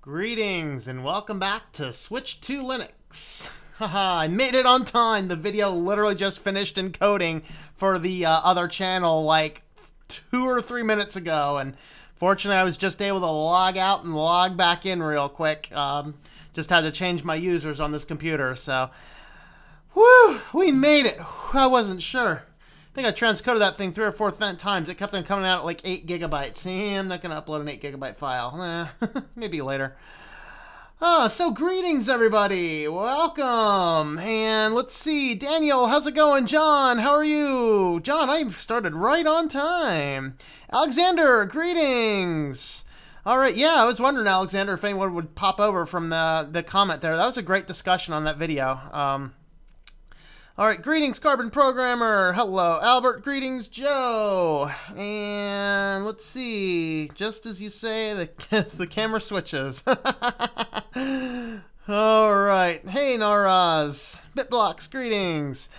Greetings and welcome back to Switch to Linux. Haha, I made it on time. The video literally just finished encoding for the other channel like 2 or 3 minutes ago, and fortunately I was just able to log out and log back in real quick. Just had to change my users on this computer, so whew, we made it. I wasn't sure. I think I transcoded that thing 3 or 4 times. It kept on coming out at like 8 gigabytes. I'm not going to upload an 8 gigabyte file. Maybe later. So greetings, everybody. Welcome. And let's see. Daniel, how's it going? John, how are you? John, I started right on time. Alexander, greetings. All right. Yeah, I was wondering, Alexander, if anyone would pop over from the comment there. That was a great discussion on that video. All right, greetings, Carbon Programmer. Hello, Albert. Greetings, Joe. And let's see. Just as you say, the camera switches. All right. Hey, Naraz. Bitblocks, greetings.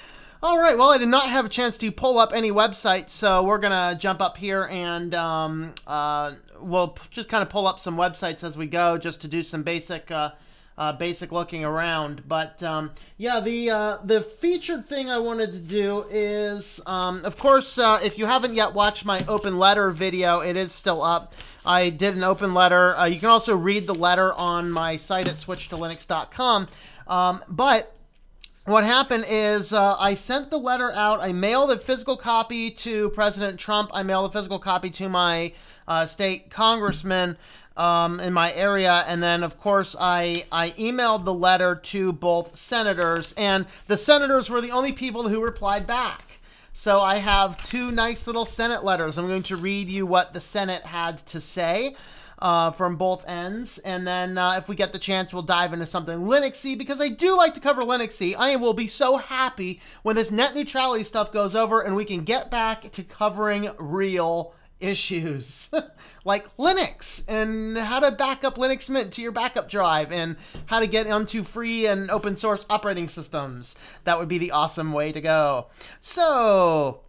All right, well, I did not have a chance to pull up any websites, so we're going to jump up here and we'll just kind of pull up some websites as we go just to do some basic looking around. But yeah, the featured thing I wanted to do is, of course, if you haven't yet watched my open letter video, it is still up. I did an open letter. You can also read the letter on my site at switchtolinux.com. But what happened is I sent the letter out. I mailed a physical copy to President Trump. I mailed a physical copy to my state congressman in my area, and then of course I emailed the letter to both senators, and the senators were the only people who replied back. So I have 2 nice little Senate letters. I'm going to read you what the Senate had to say from both ends, and then if we get the chance, we'll dive into something Linuxy, because I do like to cover Linuxy. I will be so happy when this net neutrality stuff goes over and we can get back to covering real issues like Linux and how to back up Linux Mint to your backup drive and how to get onto free and open source operating systems. That would be the awesome way to go. So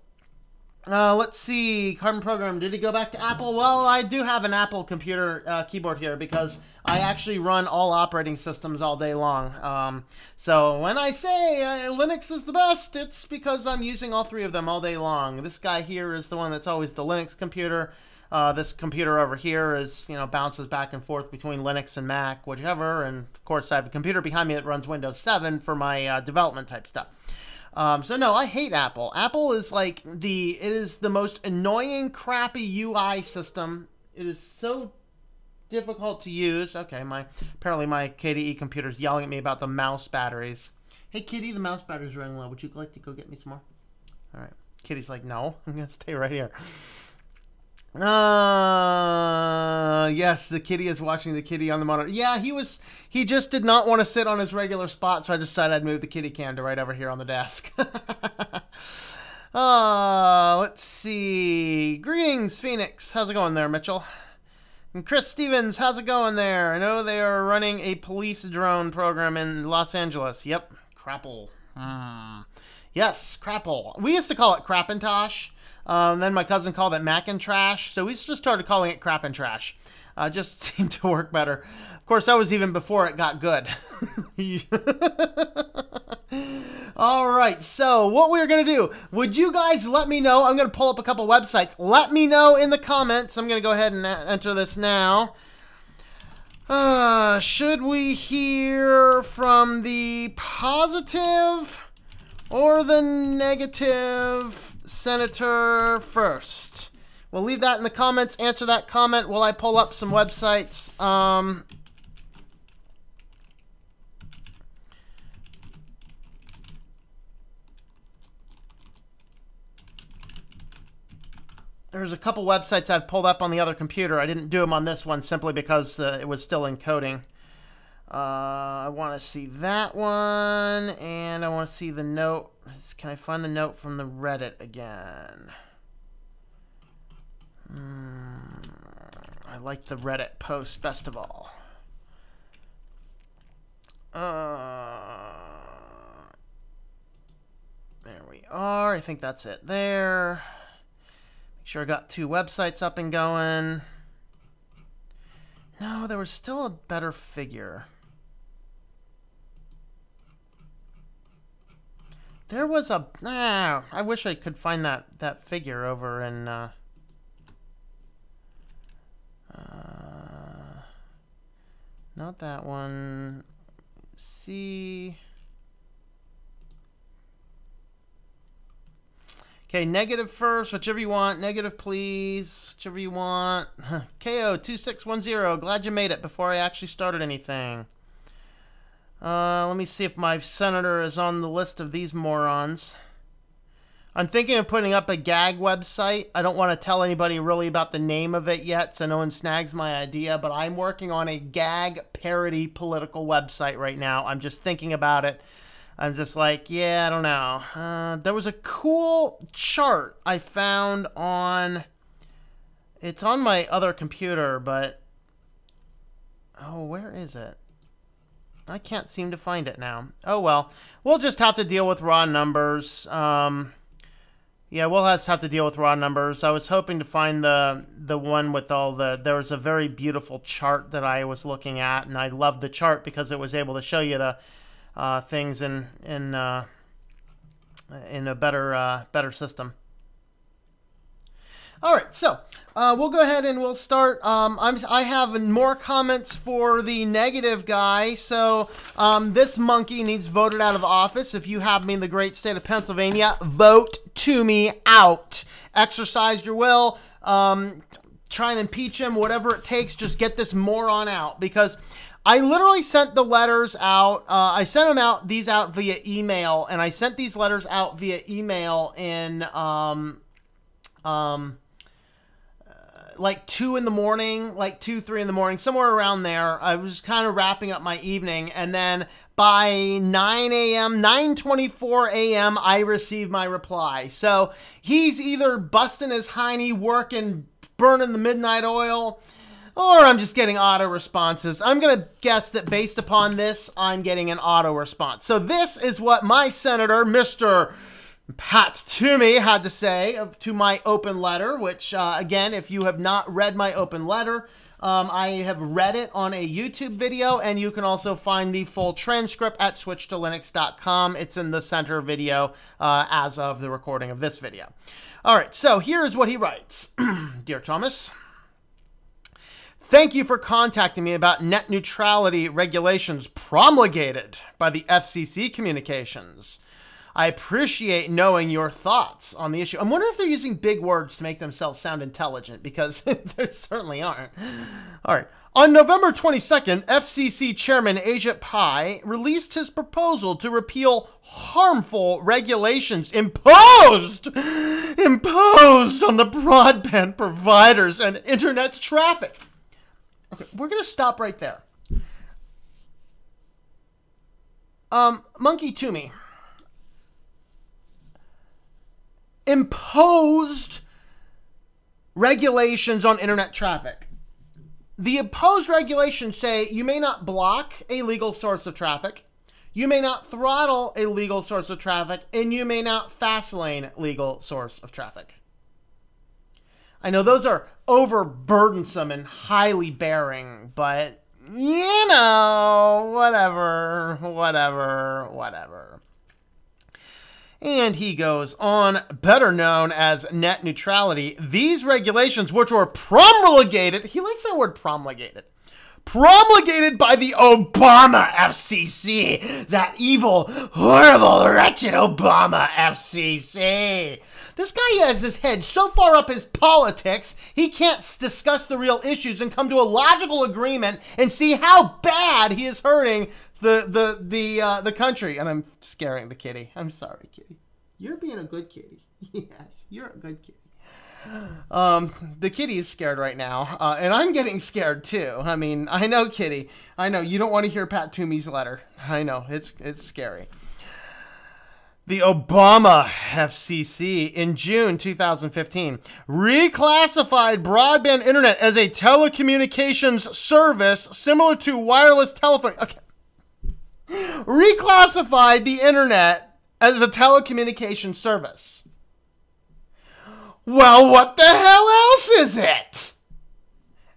let's see. Carbon Program, did he go back to Apple? Well, I do have an Apple computer keyboard here because I actually run all operating systems all day long. So when I say Linux is the best, it's because I'm using all 3 of them all day long. This guy here is the one that's always the Linux computer. This computer over here is, bounces back and forth between Linux and Mac, whichever. And of course, I have a computer behind me that runs Windows 7 for my development type stuff. So no, I hate Apple. Apple is like it is the most annoying, crappy UI system. It is so difficult to use. Okay, apparently my KDE computer is yelling at me about the mouse batteries. Hey Kitty, the mouse battery's running low. Would you like to go get me some more? All right. Kitty's like, no, I'm gonna stay right here. Yes, the kitty is watching the kitty on the monitor. Yeah, he just did not want to sit on his regular spot, so I decided I'd move the kitty cam to right over here on the desk. Let's see. Greetings, Phoenix. How's it going there, Mitchell? And Chris Stevens, how's it going there? I know they are running a police drone program in Los Angeles. Yep, Crapple. Yes, Crapple. We used to call it Crapintosh. Then my cousin called it Macintrash, so we just started calling it Crapintrash. Just seemed to work better. Of course, that was even before it got good. All right, so what we're going to do, would you guys let me know? I'm going to pull up a couple websites. Let me know in the comments. I'm going to go ahead and enter this now. Should we hear from the positive or the negative senator first? We'll leave that in the comments. Answer that comment while I pull up some websites. There's a couple websites I've pulled up on the other computer. I didn't do them on this one simply because it was still encoding. I want to see that one, and I want to see the note. Can I find the note from the Reddit again? I like the Reddit post best of all. There we are. I think that's it there. Make sure I got 2 websites up and going. No, there was still a better figure. There was a... I wish I could find that figure over in... not that one. See... Okay, negative first, whichever you want. Negative, please. Whichever you want. KO2610, glad you made it before I actually started anything. Let me see if my senator is on the list of these morons. I'm thinking of putting up a gag website. I don't want to tell anybody really about the name of it yet, so no one snags my idea, but I'm working on a gag parody political website right now. I'm just thinking about it. I'm just like, yeah, I don't know. There was a cool chart I found on... It's on my other computer, but... Oh, where is it? I can't seem to find it now. Oh, well. We'll just have to deal with raw numbers. Yeah, we'll have to deal with raw numbers. I was hoping to find the one with all the... There was a very beautiful chart that I was looking at, and I loved the chart because it was able to show you the... things in a better system. All right, so we'll go ahead and we'll start. I have more comments for the negative guy. So this monkey needs voted out of office. If you have me in the great state of Pennsylvania, vote Toomey out. Exercise your will. Try and impeach him, whatever it takes. Just get this moron out, because I literally sent the letters out. I sent them out, these out via email, and I sent these letters out via email in like 2 in the morning, like 2, 3 in the morning, somewhere around there. I was kind of wrapping up my evening, and then by 9 a.m., 9:24 a.m., I received my reply. So he's either busting his hiney, working, burning the midnight oil, or I'm just getting auto responses. I'm going to guess that based upon this, I'm getting an auto response. So this is what my senator, Mr. Pat Toomey, had to say to my open letter, which, again, if you have not read my open letter, I have read it on a YouTube video, and you can also find the full transcript at switchtolinux.com. It's in the center video as of the recording of this video. All right, so here is what he writes. Dear Thomas, thank you for contacting me about net neutrality regulations promulgated by the FCC Communications. I appreciate knowing your thoughts on the issue. I'm wondering if they're using big words to make themselves sound intelligent, because they certainly aren't. All right. On November 22nd, FCC Chairman Ajit Pai released his proposal to repeal harmful regulations imposed on the broadband providers and internet traffic. Okay, we're going to stop right there. Monkey Toomey. Imposed regulations on internet traffic. The imposed regulations say you may not block a legal source of traffic, you may not throttle a legal source of traffic, and you may not fast lane legal source of traffic. I know those are overburdensome and highly bearing, but you know, whatever. And he goes on, better known as net neutrality. These regulations, which were promulgated, he likes that word promulgated, promulgated by the Obama FCC, that evil, horrible, wretched Obama FCC. This guy has his head so far up his politics, he can't discuss the real issues and come to a logical agreement and see how bad he is hurting the country. And I'm scaring the kitty. I'm sorry, kitty. You're being a good kitty. Yeah, you're a good kitty. The kitty is scared right now, and I'm getting scared too. I mean, I know, kitty. I know you don't want to hear Pat Toomey's letter. I know, it's scary. The Obama FCC in June 2015 reclassified broadband internet as a telecommunications service similar to wireless telephone. Okay. Reclassified the internet as a telecommunications service. Well, what the hell else is it?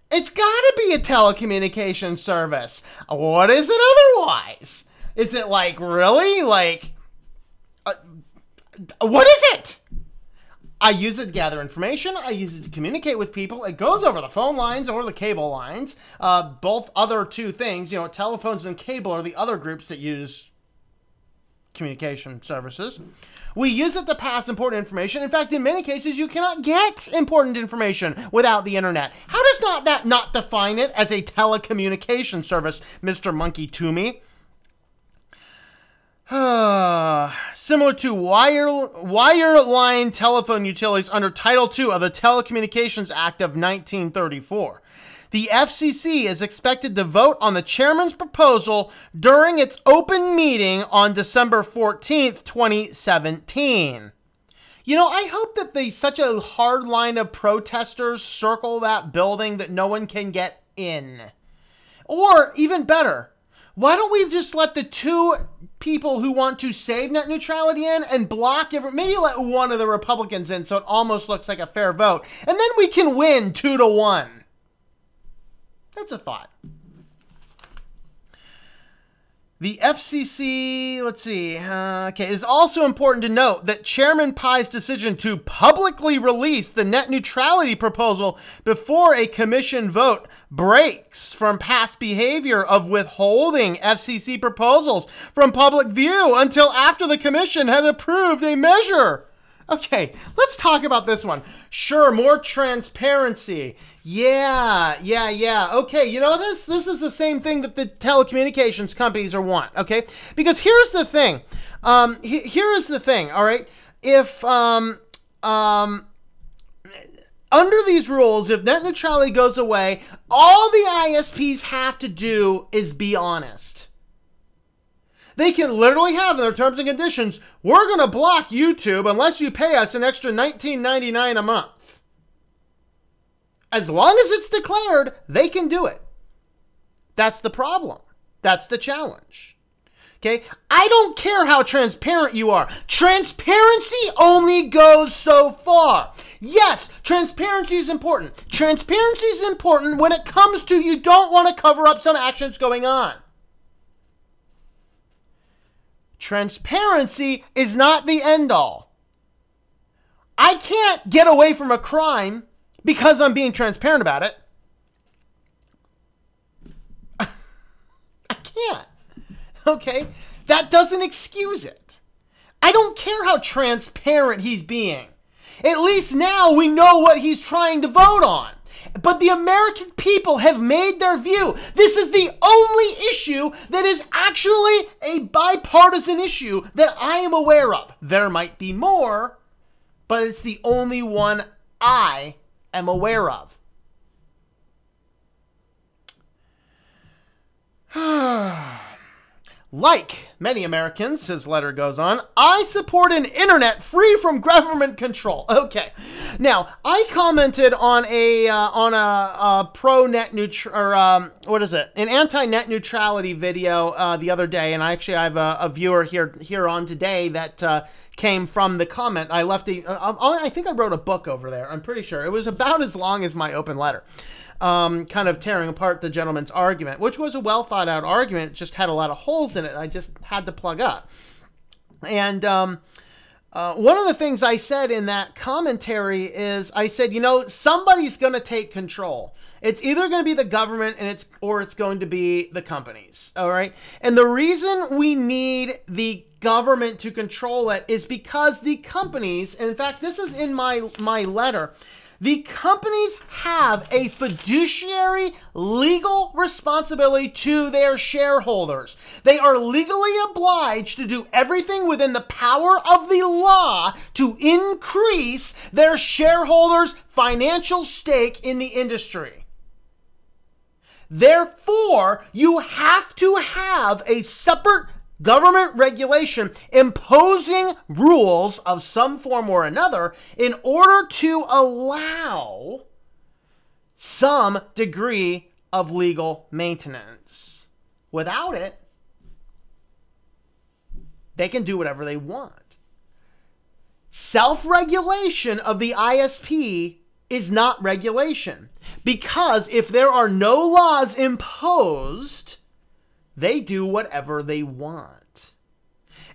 It's got to be a telecommunications service. What is it otherwise? Is it like, really? Like, what is it? I use it to gather information. I use it to communicate with people. It goes over the phone lines or the cable lines. Both other two things, you know, telephones and cable are the other groups that use communication services. We use it to pass important information. In fact, in many cases, you cannot get important information without the internet. How does that not define it as a telecommunication service, Mr. Monkey Toomey? Similar to wireline telephone utilities under Title II of the Telecommunications Act of 1934. The FCC is expected to vote on the chairman's proposal during its open meeting on December 14th, 2017. You know, I hope that such a hard line of protesters circle that building that no one can get in. Or, even better, why don't we just let the two people who want to save net neutrality in and block maybe let one of the Republicans in so it almost looks like a fair vote. And then we can win 2-1. That's a thought. The FCC, let's see, okay, it is also important to note that Chairman Pai's decision to publicly release the net neutrality proposal before a commission vote breaks from past behavior of withholding FCC proposals from public view until after the commission had approved a measure. Okay, let's talk about this one. Sure, more transparency. Yeah. Okay, you know, this is the same thing that the telecommunications companies want, okay? Because here's the thing. Here is the thing, all right? If, under these rules, if net neutrality goes away, all the ISPs have to do is be honest. They can literally have in their terms and conditions, we're going to block YouTube unless you pay us an extra $19.99 a month. As long as it's declared, they can do it. That's the problem. That's the challenge. Okay? I don't care how transparent you are. Transparency only goes so far. Yes, transparency is important. Transparency is important when it comes to you don't want to cover up some actions going on. Transparency is not the end all. I can't get away from a crime because I'm being transparent about it. I can't. Okay? That doesn't excuse it. I don't care how transparent he's being. At least now we know what he's trying to vote on. But the American people have made their view. This is the only issue that is actually a bipartisan issue that I am aware of. There might be more, but it's the only one I am aware of. Like many Americans, his letter goes on, I support an internet free from government control. Okay, now I commented on a pro net an anti-net neutrality video the other day, and I have a viewer here on today that came from the comment. I left I think I wrote a book over there. I'm pretty sure it was about as long as my open letter. Kind of tearing apart the gentleman's argument, which was a well thought out argument. It just had a lot of holes in it. I just had to plug up. And one of the things I said in that commentary is I said, you know, somebody's going to take control. It's either going to be the government or it's going to be the companies. All right. And the reason we need the government to control it is because the companies, and in fact, this is in my letter, the companies have a fiduciary legal responsibility to their shareholders. They are legally obliged to do everything within the power of the law to increase their shareholders' financial stake in the industry. Therefore, you have to have a separate government regulation imposing rules of some form or another in order to allow some degree of legal maintenance. Without it, they can do whatever they want. Self-regulation of the ISP is not regulation. Because if there are no laws imposed, they do whatever they want.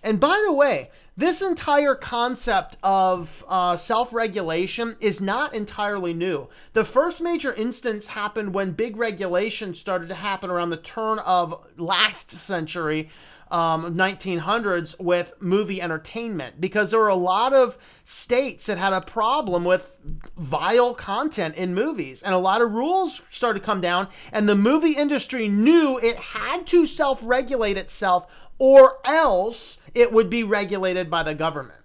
And by the way, this entire concept of self-regulation is not entirely new. The first major instance happened when big regulation started to happen around the turn of last century, 1900s, with movie entertainment, because there were a lot of states that had a problem with vile content in movies, and a lot of rules started to come down, and the movie industry knew it had to self-regulate itself, or else it would be regulated by the government.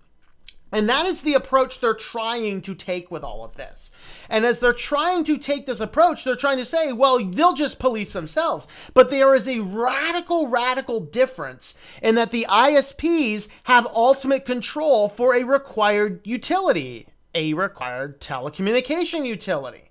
And that is the approach they're trying to take with all of this. And as they're trying to take this approach, they're trying to say, well, they'll just police themselves. But there is a radical difference in that the ISPs have ultimate control for a required utility, a required telecommunication utility.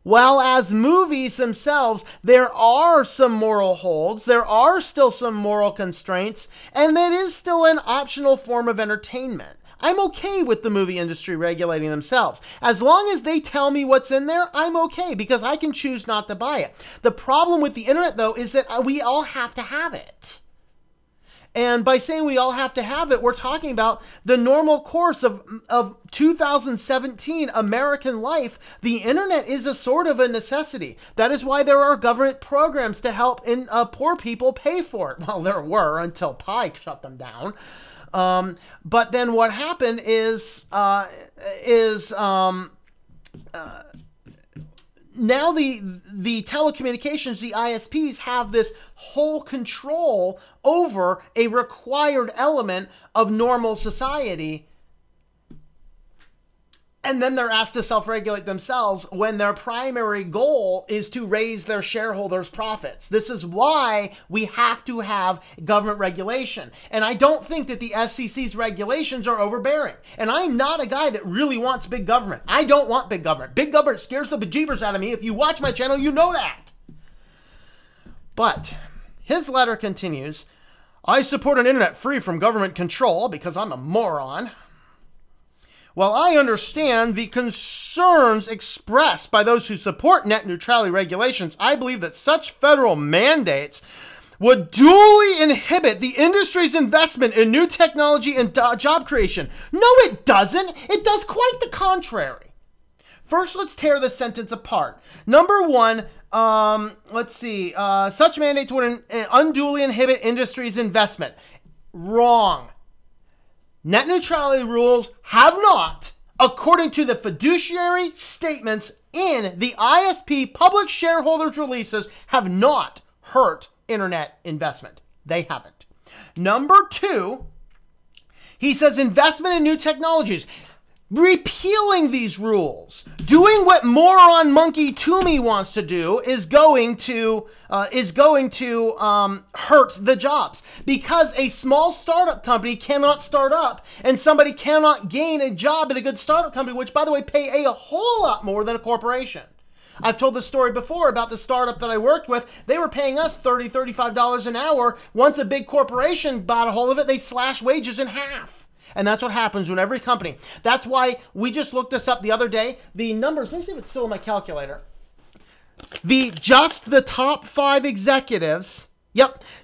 While as movies themselves, there are some moral holds, there are still some moral constraints, and it is still an optional form of entertainment. I'm okay with the movie industry regulating themselves. As long as they tell me what's in there, I'm okay, because I can choose not to buy it. The problem with the internet, though, is that we all have to have it. And by saying we all have to have it, we're talking about the normal course of 2017 American life. The internet is a sort of a necessity. That is why there are government programs to help poor people pay for it. Well, there were until Pi shut them down. But then what happened is now the telecommunications, the ISPs, have this whole control over a required element of normal society. And then they're asked to self-regulate themselves when their primary goal is to raise their shareholders' profits. This is why we have to have government regulation. And I don't think that the FCC's regulations are overbearing. And I'm not a guy that really wants big government. I don't want big government. Big government scares the bejeebers out of me. If you watch my channel, you know that. But his letter continues, I support an internet free from government control because I'm a moron. While I understand the concerns expressed by those who support net neutrality regulations, I believe that such federal mandates would duly inhibit the industry's investment in new technology and job creation. No, it doesn't. It does quite the contrary. First, let's tear this sentence apart. Number one, let's see. Such mandates would unduly inhibit industry's investment. Wrong. Net neutrality rules have not, according to the fiduciary statements in the ISP public shareholders releases, have not hurt internet investment. They haven't. Number two, he says investment in new technologies. Repealing these rules, doing what moron monkey Toomey wants to do, is going to hurt the jobs, because a small startup company cannot start up, and somebody cannot gain a job at a good startup company, which, by the way, pay a whole lot more than a corporation. I've told this story before about the startup that I worked with. They were paying us $30, $35 an hour. Once a big corporation bought a hold of it, they slashed wages in half. And that's what happens with every company. That's why we just looked this up the other day. The numbers, let me see if it's still in my calculator. Just the top 5 executives,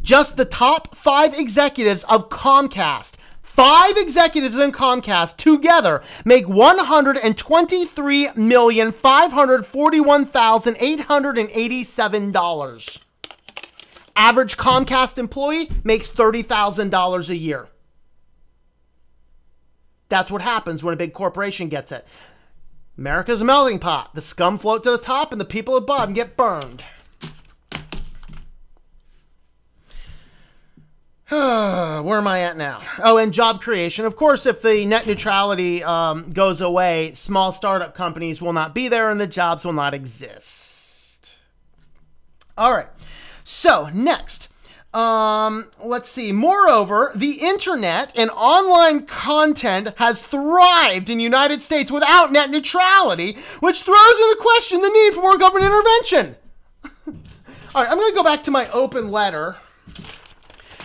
just the top 5 executives of Comcast. 5 executives in Comcast together make $123,541,887. Average Comcast employee makes $30,000 a year. That's what happens when a big corporation gets it. America's a melting pot. The scum float to the top and the people at the bottom get burned. Where am I at now? Oh, and job creation. Of course, if the net neutrality goes away, small startup companies will not be there and the jobs will not exist. All right. So, next. Let's see. Moreover, the internet and online content has thrived in the United States without net neutrality, which throws into question the need for more government intervention. All right, I'm going to go back to my open letter,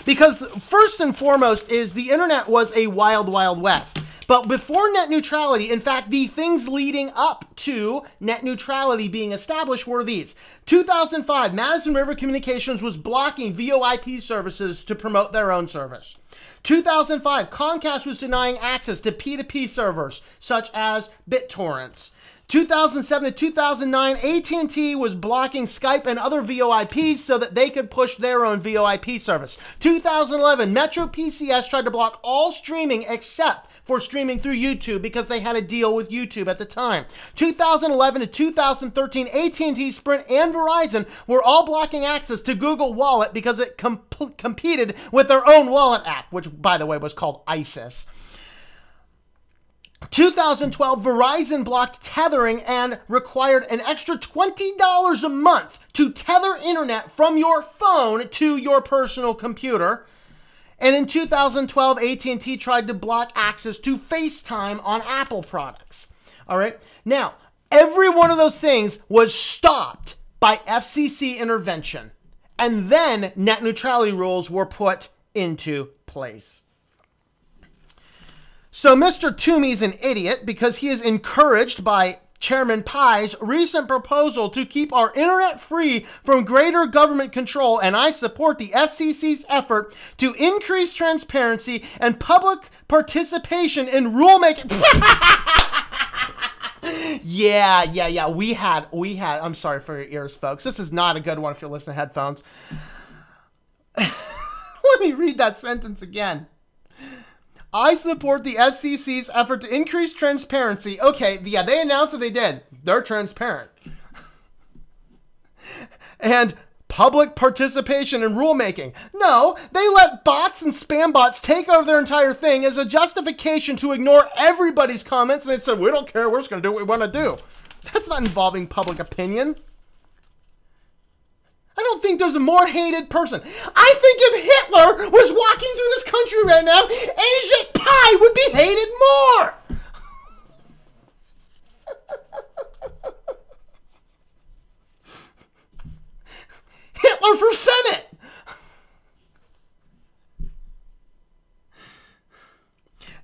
because first and foremost is the internet was a wild, wild west. But before net neutrality, in fact, the things leading up to net neutrality being established were these. 2005, Madison River Communications was blocking VoIP services to promote their own service. 2005, Comcast was denying access to P2P servers, such as BitTorrents. 2007 to 2009, AT&T was blocking Skype and other VoIPs so that they could push their own VoIP service. 2011, Metro PCS tried to block all streaming except for streaming through YouTube because they had a deal with YouTube at the time. 2011 to 2013, AT&T, Sprint, and Verizon were all blocking access to Google Wallet because it competed with their own wallet app, which, by the way, was called ISIS. 2012, Verizon blocked tethering and required an extra $20 a month to tether internet from your phone to your personal computer. And in 2012, AT&T tried to block access to FaceTime on Apple products. All right. Now, every one of those things was stopped by FCC intervention. And then net neutrality rules were put into place. So Mr. Toomey's an idiot because he is encouraged by Chairman Pai's recent proposal to keep our internet free from greater government control, and I support the FCC's effort to increase transparency and public participation in rulemaking. Yeah. We had, I'm sorry for your ears, folks. This is not a good one if you're listening to headphones. Let me read that sentence again. I support the FCC's effort to increase transparency. Okay, yeah, they announced that they did. They're transparent. And public participation in rulemaking. No, they let bots and spam bots take over their entire thing as a justification to ignore everybody's comments. And they said, we don't care, we're just going to do what we want to do. That's not involving public opinion. I don't think there's a more hated person. I think if Hitler was walking through this country right now, Asia Pie would be hated more. Hitler for Senate.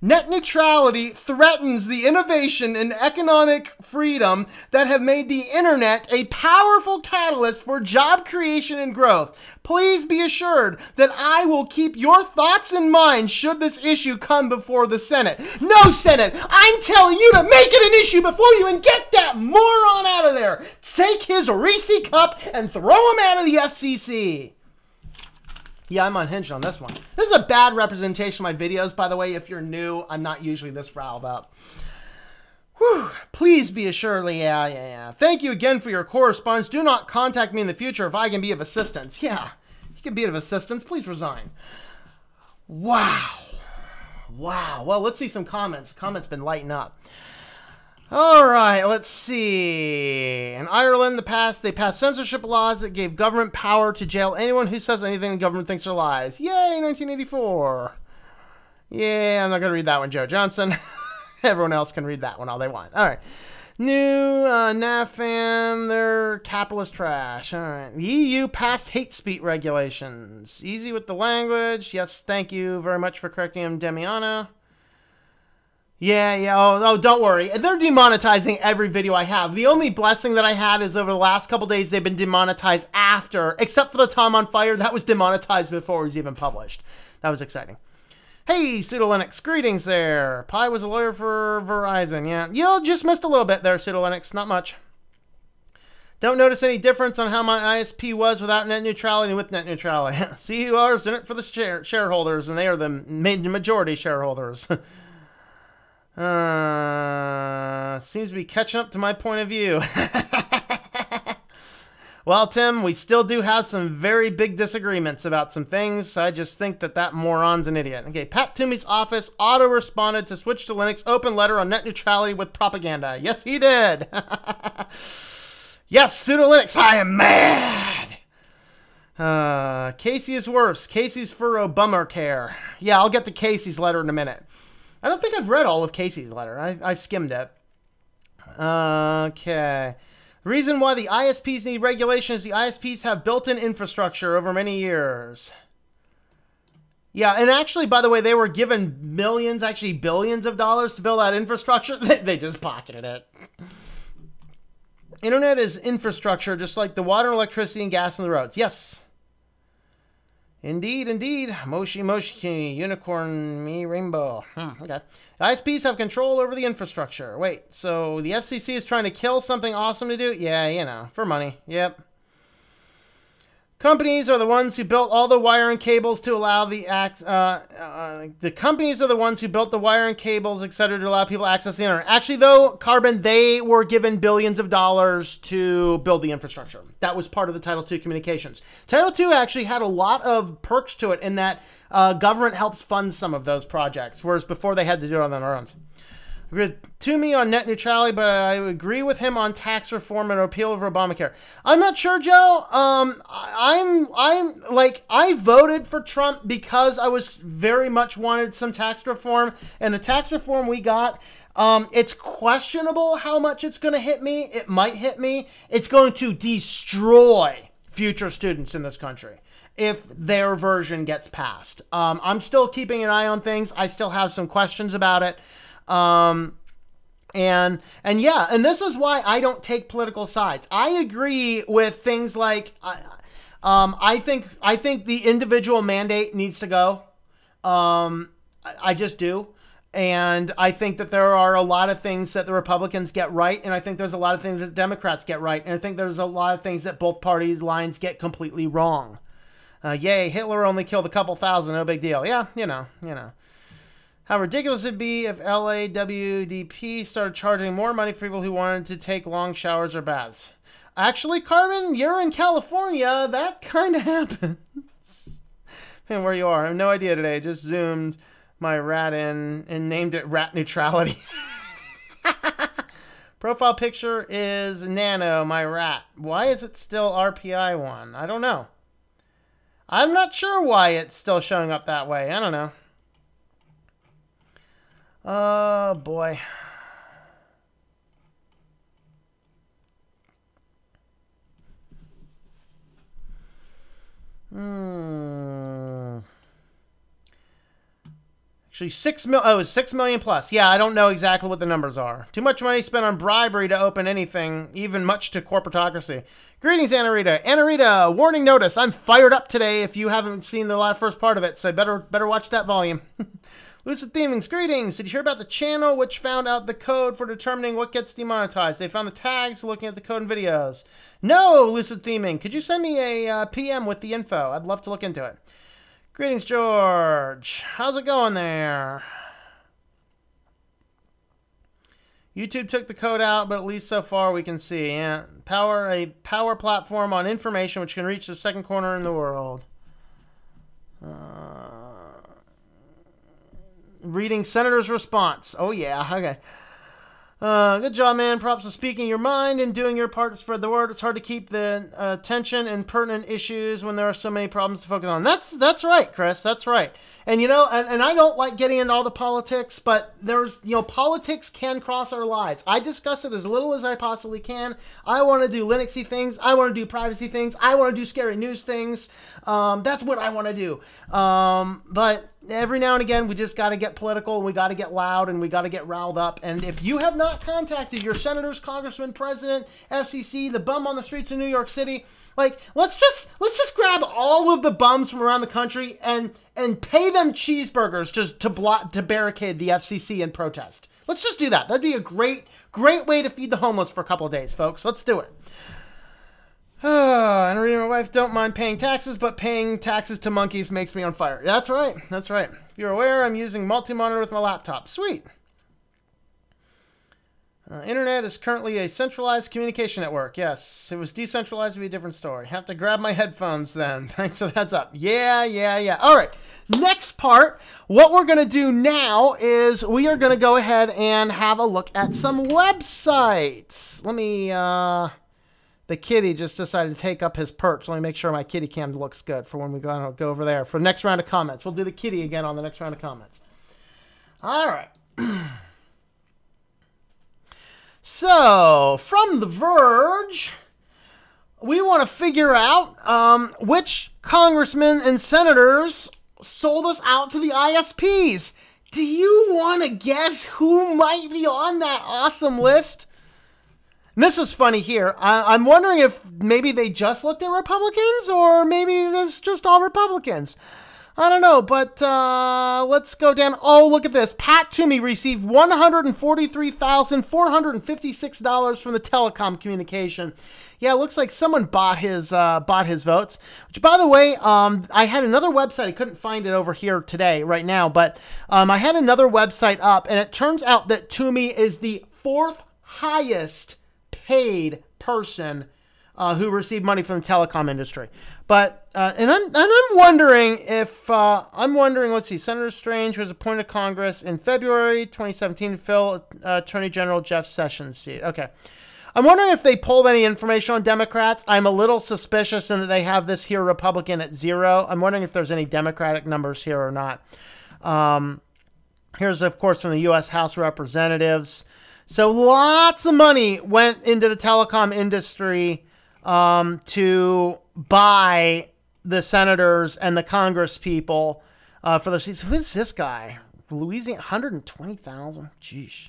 Net neutrality threatens the innovation and economic freedom that have made the internet a powerful catalyst for job creation and growth. Please be assured that I will keep your thoughts in mind should this issue come before the Senate. No, Senate, I'm telling you to make it an issue before you and get that moron out of there. Take his Reese cup and throw him out of the FCC. Yeah, I'm unhinged on this one. This is a bad representation of my videos, by the way. If you're new, I'm not usually this riled up. Whew. Please be assured, yeah. Thank you again for your correspondence. Do not contact me in the future if I can be of assistance. Yeah, you can be of assistance. Please resign. Wow. Well, let's see some comments. Comments been lighting up. All right, let's see. In Ireland, they passed censorship laws that gave government power to jail anyone who says anything the government thinks are lies. Yay, 1984. Yeah, I'm not going to read that one, Joe Johnson. Everyone else can read that one all they want. All right. New NAFAM, they're capitalist trash. All right. The EU passed hate speech regulations. Easy with the language. Yes, thank you very much for correcting him, Demiana. Yeah. Oh, don't worry. They're demonetizing every video I have. The only blessing that I had is over the last couple days, they've been demonetized after, except for the Tom on Fire. That was demonetized before it was even published. That was exciting. Hey, Pseudo Linux. Greetings there. Pi was a lawyer for Verizon. Yeah. You just missed a little bit there, Pseudo Linux. Not much. Don't notice any difference on how my ISP was without net neutrality and with net neutrality. See who is in it for the shareholders, and they are the majority shareholders. Seems to be catching up to my point of view. Well, Tim, we still do have some very big disagreements about some things. I just think that moron's an idiot. Okay, Pat Toomey's office auto-responded to switch to Linux open letter on net neutrality with propaganda. Yes, he did. Yes, Pseudo Linux, I am mad. Casey is worse. Casey's for Obamacare. Yeah, I'll get to Casey's letter in a minute. I don't think I've read all of Casey's letter. I skimmed it. Okay. The reason why the ISPs need regulation is the ISPs have built-in infrastructure over many years. Yeah, and actually, by the way, they were given millions, actually billions of dollars to build that infrastructure. They just pocketed it. Internet is infrastructure, just like the water, electricity, and gas on the roads. Yes. Indeed, indeed. Moshi, Moshi, unicorn, me, rainbow. Okay. ISPs have control over the infrastructure. Wait, so the FCC is trying to kill something awesome to do? Yeah, you know, for money. Yep. Companies are the ones who built all the wire and cables to allow the companies are the ones who built the wire and cables, etc., to allow people to access the internet. Actually, though, Carbon, they were given billions of dollars to build the infrastructure. That was part of the Title II communications. Title II actually had a lot of perks to it in that government helps fund some of those projects, whereas before they had to do it on their own. Toomey on net neutrality, but I agree with him on tax reform and repeal of Obamacare. I'm not sure, Joe. I'm like, I voted for Trump because I was very much wanted some tax reform, and the tax reform we got, it's questionable how much it's going to hit me. It might hit me. It's going to destroy future students in this country if their version gets passed. I'm still keeping an eye on things. I still have some questions about it. And yeah, and this is why I don't take political sides. I agree with things like, I think the individual mandate needs to go. I just do. And I think that there are a lot of things that the Republicans get right. And I think there's a lot of things that Democrats get right. And I think there's a lot of things that both parties' lines get completely wrong. Yay, Hitler only killed a couple thousand, no big deal. Yeah, you know. How ridiculous it'd be if LAWDP started charging more money for people who wanted to take long showers or baths. Actually, Carmen, you're in California. That kind of happens. Man, where you are. I have no idea today. Just zoomed my rat in and named it Rat Neutrality. Profile picture is Nano, my rat. Why is it still RPI 1? I don't know. I'm not sure why it's still showing up that way. I don't know. Oh, boy. Actually, 6 million. Oh, it was 6 million plus. Yeah, I don't know exactly what the numbers are. Too much money spent on bribery to open anything, even much to corporatocracy. Greetings, Anna Rita. Anna Rita, warning notice. I'm fired up today if you haven't seen the first part of it, so better watch that volume. Lucid Themings, greetings. Did you hear about the channel which found out the code for determining what gets demonetized? They found the tags looking at the code and videos. No, Lucid Theming. Could you send me a PM with the info? I'd love to look into it. Greetings, George. How's it going there? YouTube took the code out, but at least so far we can see. Yeah. A power platform on information which can reach the second corner in the world. Reading Senator's response. Oh, yeah. Okay. Good job, man. Props to speaking your mind and doing your part to spread the word. It's hard to keep the attention and pertinent issues when there are so many problems to focus on. That's right, Chris. That's right. And, you know, and I don't like getting into all the politics, but there's, you know, politics can cross our lives. I discuss it as little as I possibly can. I want to do Linuxy things. I want to do privacy things. I want to do scary news things. That's what I want to do. But every now and again, we just got to get political, and we got to get loud, and we got to get riled up. And if you have not contacted your senators, congressmen, president, FCC, the bum on the streets of New York City, like, let's just grab all of the bums from around the country and pay them cheeseburgers just to barricade the FCC and protest. Let's just do that. That'd be a great way to feed the homeless for a couple of days, folks. Let's do it. And reading my wife, don't mind paying taxes, but paying taxes to monkeys makes me on fire. That's right. That's right. If you're aware, I'm using multi-monitor with my laptop. Sweet. Internet is currently a centralized communication network. Yes, it was decentralized, would be a different story. Have to grab my headphones then. Thanks for the heads up. Yeah. All right. Next part, what we're going to do now is we are going to go ahead and have a look at some websites. Let me, the kitty just decided to take up his perch. Let me make sure my kitty cam looks good for when we go over there for the next round of comments. We'll do the kitty again on the next round of comments. All right. So, from The Verge, we want to figure out which congressmen and senators sold us out to the ISPs. Do you want to guess who might be on that awesome list? And this is funny here. I'm wondering if maybe they just looked at Republicans, or maybe it's just all Republicans. I don't know, but let's go down. Oh, look at this. Pat Toomey received $143,456 from the Telecom communication. Yeah, it looks like someone bought his votes. Which, by the way, I had another website. I couldn't find it over here today, right now, but I had another website up, and it turns out that Toomey is the 4th highest paid person who received money from the telecom industry. But and I'm wondering if let's see, Senator Strange was appointed to Congress in February 2017 to fill Attorney General Jeff Sessions' seat. Okay. I'm wondering if they pulled any information on Democrats. I'm a little suspicious in that they have this here Republican at 0. I'm wondering if there's any Democratic numbers here or not. Here's, of course, from the U.S. House of Representatives. So lots of money went into the telecom industry to buy the senators and the Congress people for their seats. Who's this guy? Louisiana, 120,000? Jeez.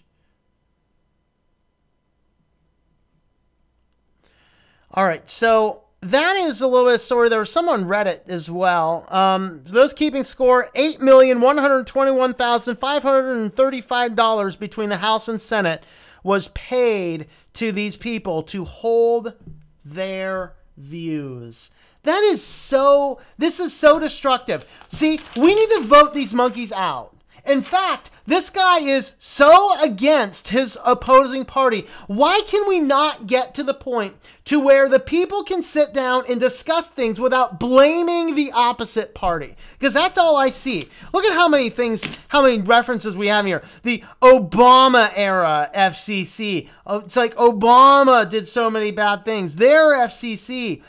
All right, so that is a little bit of story. There was some on Reddit as well. Those keeping score, $8,121,535 between the House and Senate was paid to these people to hold their views. This is so destructive. See, we need to vote these monkeys out. In fact, this guy is so against his opposing party. Why can we not get to the point to where the people can sit down and discuss things without blaming the opposite party? Because that's all I see. Look at how many references we have here. The Obama era FCC. It's like Obama did so many bad things. Their FCC.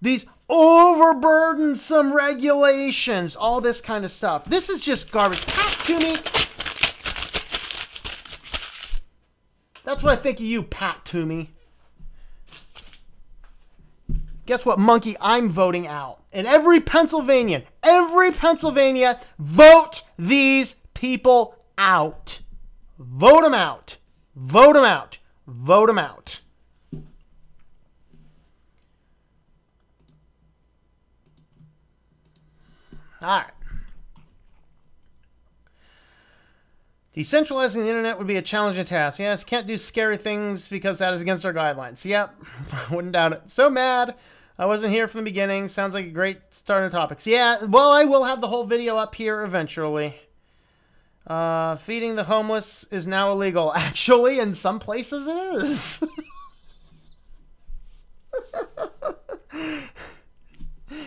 These overburdensome regulations, all this kind of stuff. This is just garbage. Pat Toomey. That's what I think of you, Pat Toomey. Guess what, monkey? I'm voting out. And every Pennsylvanian, vote these people out. Vote them out. Vote them out. Vote them out. All right. Decentralizing the internet would be a challenging task. Yes, can't do scary things because that is against our guidelines. Yep, wouldn't doubt it. So mad. I wasn't here from the beginning. Sounds like a great starting topics. Yeah, well, I will have the whole video up here eventually. Feeding the homeless is now illegal. Actually, in some places it is.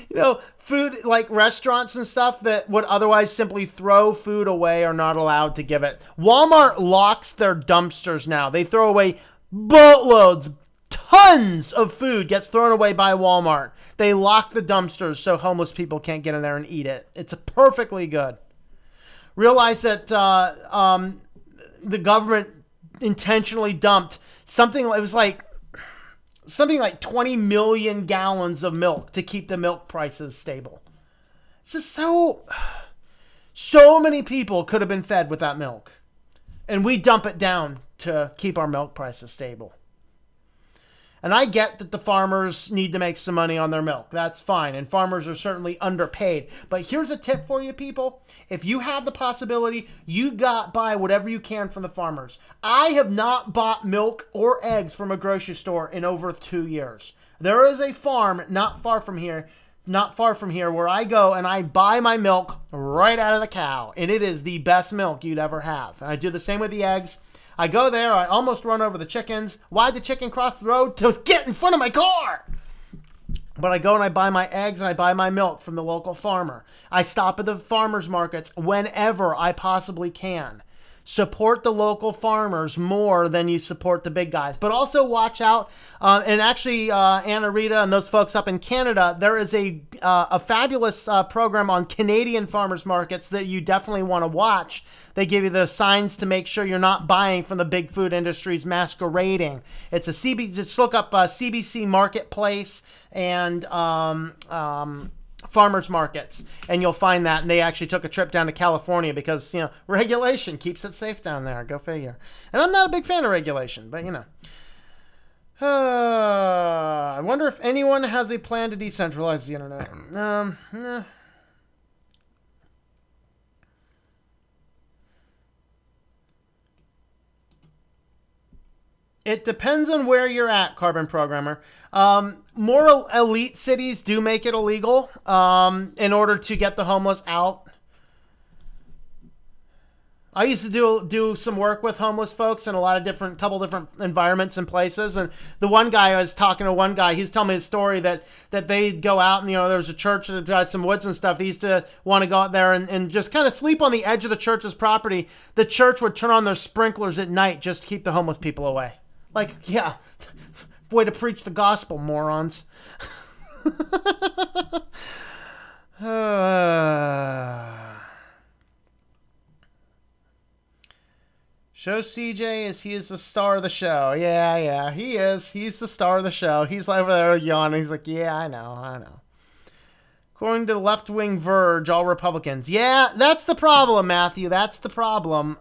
You know, food, like restaurants and stuff that would otherwise simply throw food away are not allowed to give it. Walmart locks their dumpsters now. They throw away boatloads, tons of food gets thrown away by Walmart. They lock the dumpsters so homeless people can't get in there and eat it. It's perfectly good. Realize that the government intentionally dumped something, it was like something like 20 million gallons of milk to keep the milk prices stable. It's just so many people could have been fed with that milk. And we dump it down to keep our milk prices stable. And I get that the farmers need to make some money on their milk. That's fine. And farmers are certainly underpaid. But here's a tip for you people. If you have the possibility, you buy whatever you can from the farmers. I have not bought milk or eggs from a grocery store in over 2 years. There is a farm not far from here where I go and I buy my milk right out of the cow. And it is the best milk you'd ever have. And I do the same with the eggs. I go there, I almost run over the chickens. Why'd the chicken cross the road? To get in front of my car! But I go and I buy my eggs and I buy my milk from the local farmer. I stop at the farmers markets whenever I possibly can. Support the local farmers more than you support the big guys. But also watch out, and actually Anna Rita and those folks up in Canada, there is a fabulous program on Canadian farmers markets that you definitely want to watch. They give you the signs to make sure you're not buying from the big food industries masquerading. It's a just look up CBC Marketplace and farmers markets, and you'll find that. And they actually took a trip down to California because, you know, regulation keeps it safe down there. Go figure. And I'm not a big fan of regulation, but, you know. I wonder if anyone has a plan to decentralize the internet. It depends on where you're at, Carbon Programmer. More elite cities do make it illegal in order to get the homeless out. I used to do some work with homeless folks in a lot of couple different environments and places. And the one guy, I was talking to one guy, he was telling me a story that they'd go out and, you know, there was a church that had some woods and stuff. He used to want to go out there and just kind of sleep on the edge of the church's property. The church would turn on their sprinklers at night just to keep the homeless people away. Like, yeah, way to preach the gospel, morons. Show CJ as he is the star of the show. Yeah, he is. He's the star of the show. He's over there yawning. He's like, yeah, I know. According to the left-wing Verge, all Republicans. Yeah, that's the problem, Matthew. That's the problem,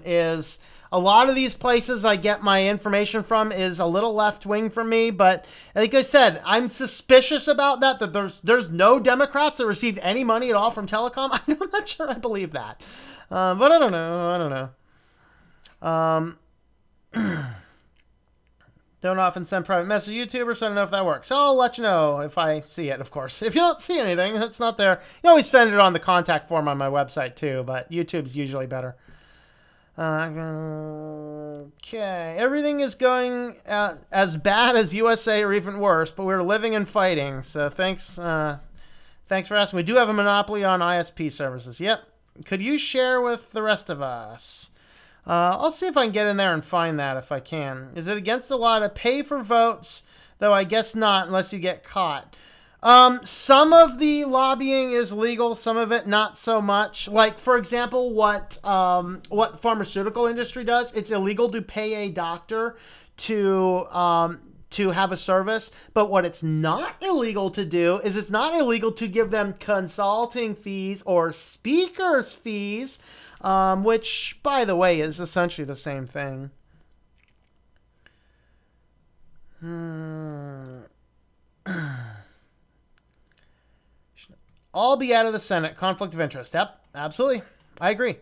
is a lot of these places I get my information from is a little left-wing for me. But like I said, I'm suspicious about that there's no Democrats that received any money at all from Telecom. I'm not sure I believe that. But I don't know. Don't often send private message to YouTubers, so I don't know if that works. So I'll let you know if I see it, of course. If you don't see anything, it's not there. You always send it on the contact form on my website too, but YouTube's usually better. Okay, everything is going as bad as USA or even worse, but we're living and fighting. So thanks for asking. We do have a monopoly on ISP services. Yep. Could you share with the rest of us? I'll see if I can get in there and find that if I can. Is it against the law to pay for votes? Though I guess not unless you get caught. Some of the lobbying is legal, some of it not so much. Like, for example, what the pharmaceutical industry does, it's illegal to pay a doctor to have a service. But what it's not illegal to do is it's not illegal to give them consulting fees or speakers fees, which, by the way, is essentially the same thing. All be out of the Senate. Conflict of interest. Yep, absolutely. I agree.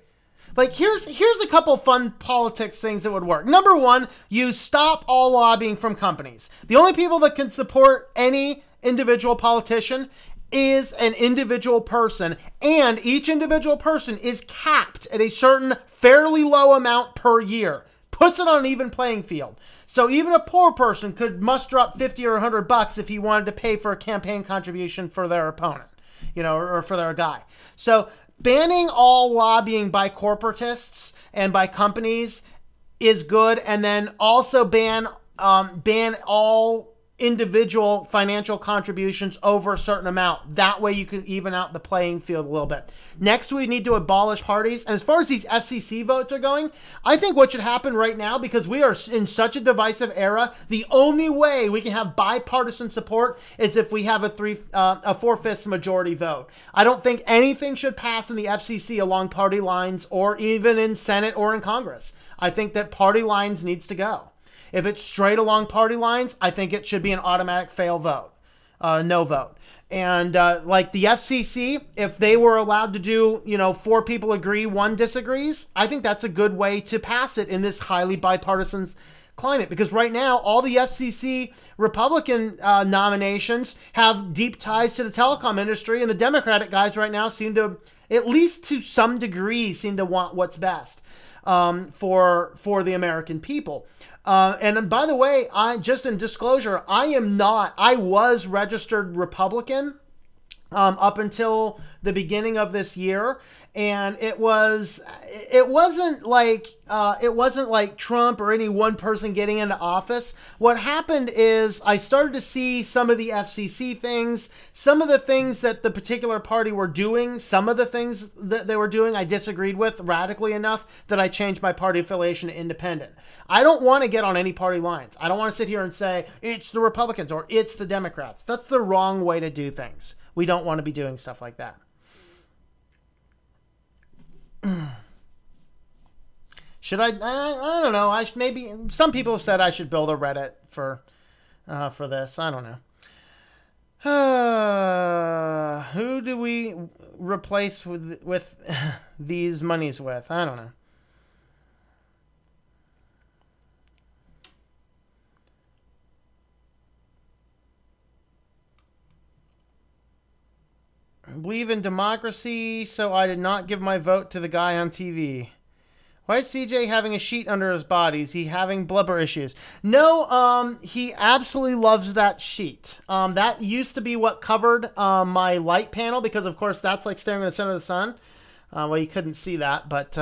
Like, here's a couple fun politics things that would work. Number one, you stop all lobbying from companies. The only people that can support any individual politician is an individual person, and each individual person is capped at a certain fairly low amount per year. Puts it on an even playing field. So even a poor person could muster up 50 or $100 if he wanted to pay for a campaign contribution for their opponent, you know, or for their guy. So banning all lobbying by corporatists and by companies is good, and then also ban all individual financial contributions over a certain amount. That way you can even out the playing field a little bit. Next, we need to abolish parties. And as far as these FCC votes are going, I think what should happen right now, because we are in such a divisive era, the only way we can have bipartisan support is if we have a 4/5 majority vote. I don't think anything should pass in the FCC along party lines or even in Senate or in Congress. I think that party lines needs to go. If it's straight along party lines, I think it should be an automatic fail vote, no vote. And like the FCC, if they were allowed to do, 4 people agree, 1 disagrees, I think that's a good way to pass it in this highly bipartisan climate. Because right now, all the FCC Republican nominations have deep ties to the telecom industry, and the Democratic guys right now seem to, at least to some degree, seem to want what's best for the American people. And by the way, just in disclosure, I was registered Republican up until the beginning of this year. And it wasn't like Trump or any one person getting into office. What happened is I started to see some of the FCC things, some of the things that the particular party were doing, some of the things that they were doing I disagreed with radically enough that I changed my party affiliation to independent. I don't want to get on any party lines. I don't want to sit here and say it's the Republicans or it's the Democrats. That's the wrong way to do things. we don't want to be doing stuff like that. Should I don't know. Maybe some people have said I should build a Reddit for this. I don't know. Who do we replace with these monies with? I don't know. I believe in democracy, so I did not give my vote to the guy on TV. Why is CJ having a sheet under his body? Is he having blubber issues? No, he absolutely loves that sheet. That used to be what covered my light panel, because of course that's like staring at the center of the sun. Well, you couldn't see that, but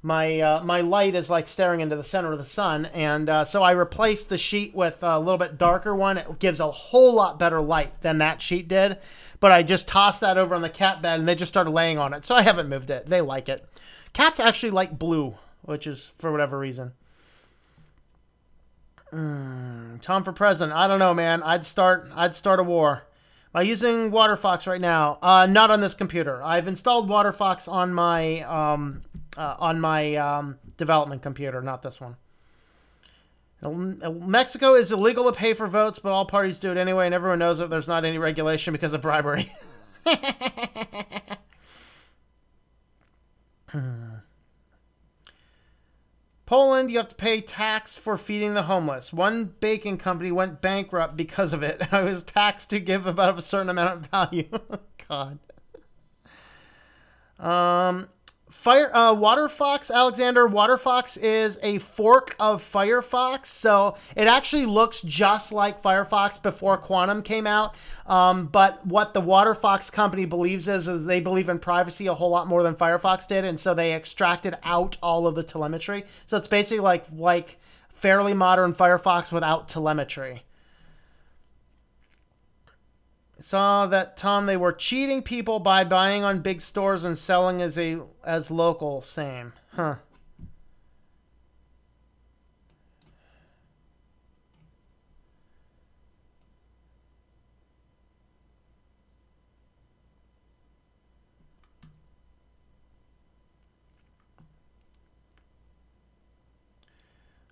my light is like staring into the center of the sun, and so I replaced the sheet with a little bit darker one. It gives a whole lot better light than that sheet did, but I just tossed that over on the cat bed, and they just started laying on it, so I haven't moved it. They like it. Cats actually like blue, which is for whatever reason. Tom for president. I don't know, man. I'd start a war. Am I using WaterFox right now? Not on this computer. I've installed WaterFox on my development computer, not this one. Mexico is illegal to pay for votes, but all parties do it anyway, and everyone knows that there's not any regulation because of bribery. Poland, you have to pay tax for feeding the homeless. One baking company went bankrupt because of it. I was taxed to give about a certain amount of value. God. WaterFox, Alexander. WaterFox is a fork of Firefox, so it actually looks just like Firefox before Quantum came out. But what the WaterFox company believes is they believe in privacy a whole lot more than Firefox did, and so they extracted out all of the telemetry. So it's basically like fairly modern Firefox without telemetry. Saw that, Tom, they were cheating people by buying on big stores and selling as local. Same. Huh.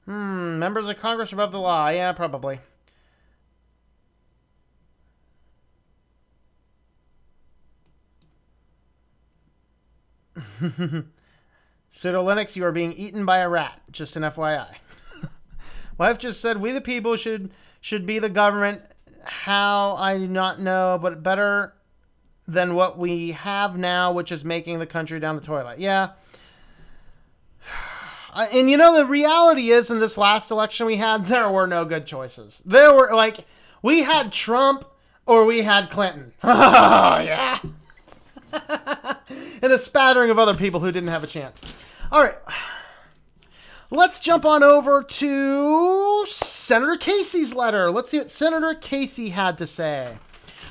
Members of Congress above the law. Yeah, probably. Pseudo Linux, you are being eaten by a rat. Just an FYI. Wife just said, we the people should be the government. How, I do not know, but better than what we have now, which is making the country down the toilet. Yeah. And you know, the reality is, in this last election we had, there were no good choices. There were, like, we had Trump or we had Clinton. Oh, yeah. And a spattering of other people who didn't have a chance. All right. Let's jump on over to Senator Casey's letter. Let's see what Senator Casey had to say.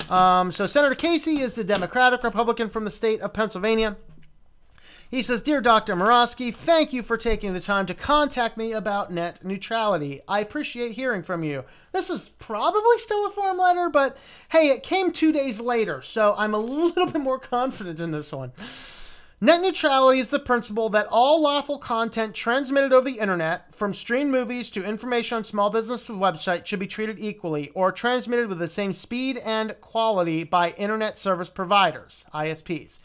So Senator Casey is the Democratic Republican from the state of Pennsylvania. He says, Dear Dr. Murawski, thank you for taking the time to contact me about net neutrality. I appreciate hearing from you. This is probably still a form letter, but hey, it came 2 days later, so I'm a little bit more confident in this one. Net neutrality is the principle that all lawful content transmitted over the internet, from streamed movies to information on small business websites, should be treated equally or transmitted with the same speed and quality by internet service providers, ISPs.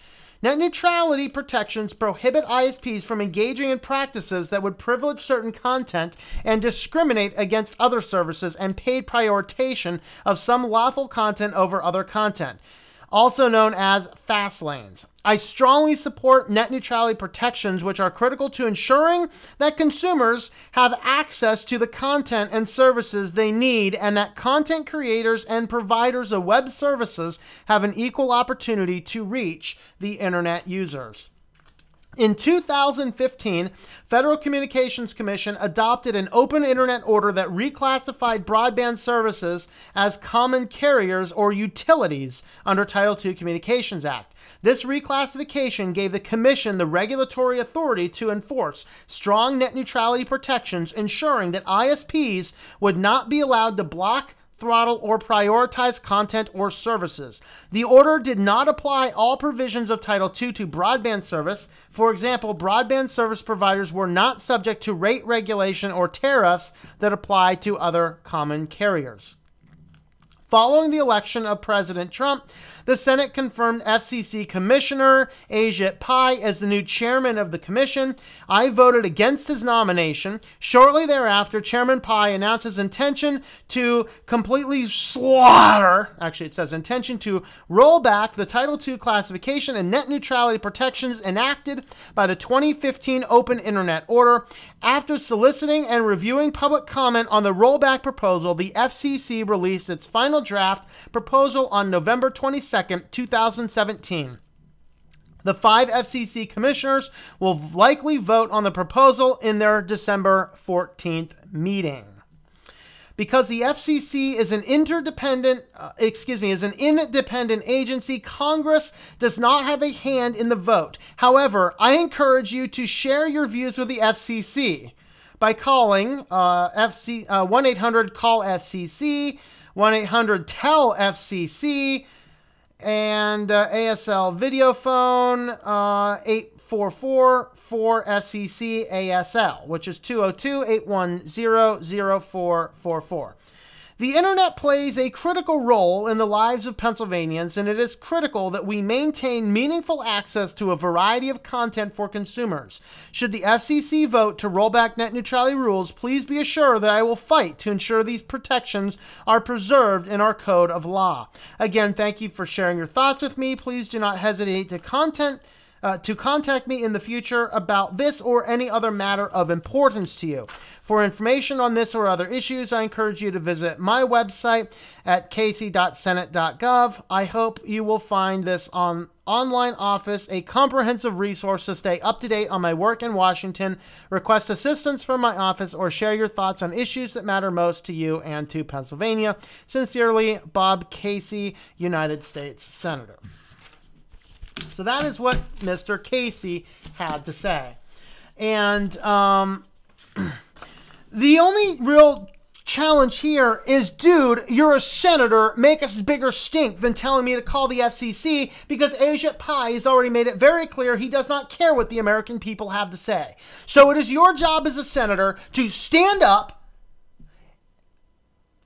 Net neutrality protections prohibit ISPs from engaging in practices that would privilege certain content and discriminate against other services and paid prioritization of some lawful content over other content, also known as fast lanes. I strongly support net neutrality protections, which are critical to ensuring that consumers have access to the content and services they need, and that content creators and providers of web services have an equal opportunity to reach the internet users. In 2015, Federal Communications Commission adopted an open internet order that reclassified broadband services as common carriers or utilities under Title II Communications Act. This reclassification gave the Commission the regulatory authority to enforce strong net neutrality protections, ensuring that ISPs would not be allowed to block, throttle or prioritize content or services. The order did not apply all provisions of Title II to broadband service. For example, broadband service providers were not subject to rate regulation or tariffs that apply to other common carriers. Following the election of President Trump, the Senate confirmed FCC Commissioner Ajit Pai as the new chairman of the commission. I voted against his nomination. Shortly thereafter, Chairman Pai announced his intention to completely slaughter, actually it says intention to roll back the Title II classification and net neutrality protections enacted by the 2015 Open Internet Order. After soliciting and reviewing public comment on the rollback proposal, the FCC released its final draft proposal on November 22nd, 2017. The 5 FCC commissioners will likely vote on the proposal in their December 14th meeting. Because the FCC is an independent agency, Congress does not have a hand in the vote. However, I encourage you to share your views with the FCC by calling 1-800-CALL-FCC, 1-800-TELL-FCC, and ASL video phone 844-4-FCC-ASL, which is 202-810-0444. The internet plays a critical role in the lives of Pennsylvanians, and it is critical that we maintain meaningful access to a variety of content for consumers. Should the FCC vote to roll back net neutrality rules, please be assured that I will fight to ensure these protections are preserved in our code of law. Again, thank you for sharing your thoughts with me. Please do not hesitate to contact me in the future about this or any other matter of importance to you. For information on this or other issues, I encourage you to visit my website at casey.senate.gov. I hope you will find this online office a comprehensive resource to stay up to date on my work in Washington, request assistance from my office, or share your thoughts on issues that matter most to you and to Pennsylvania. Sincerely, Bob Casey, United States Senator. So that is what Mr. Casey had to say. And the only real challenge here is, dude, you're a senator. Make us bigger stink than telling me to call the FCC, because Ajit Pai has already made it very clear he does not care what the American people have to say. So it is your job as a senator to stand up,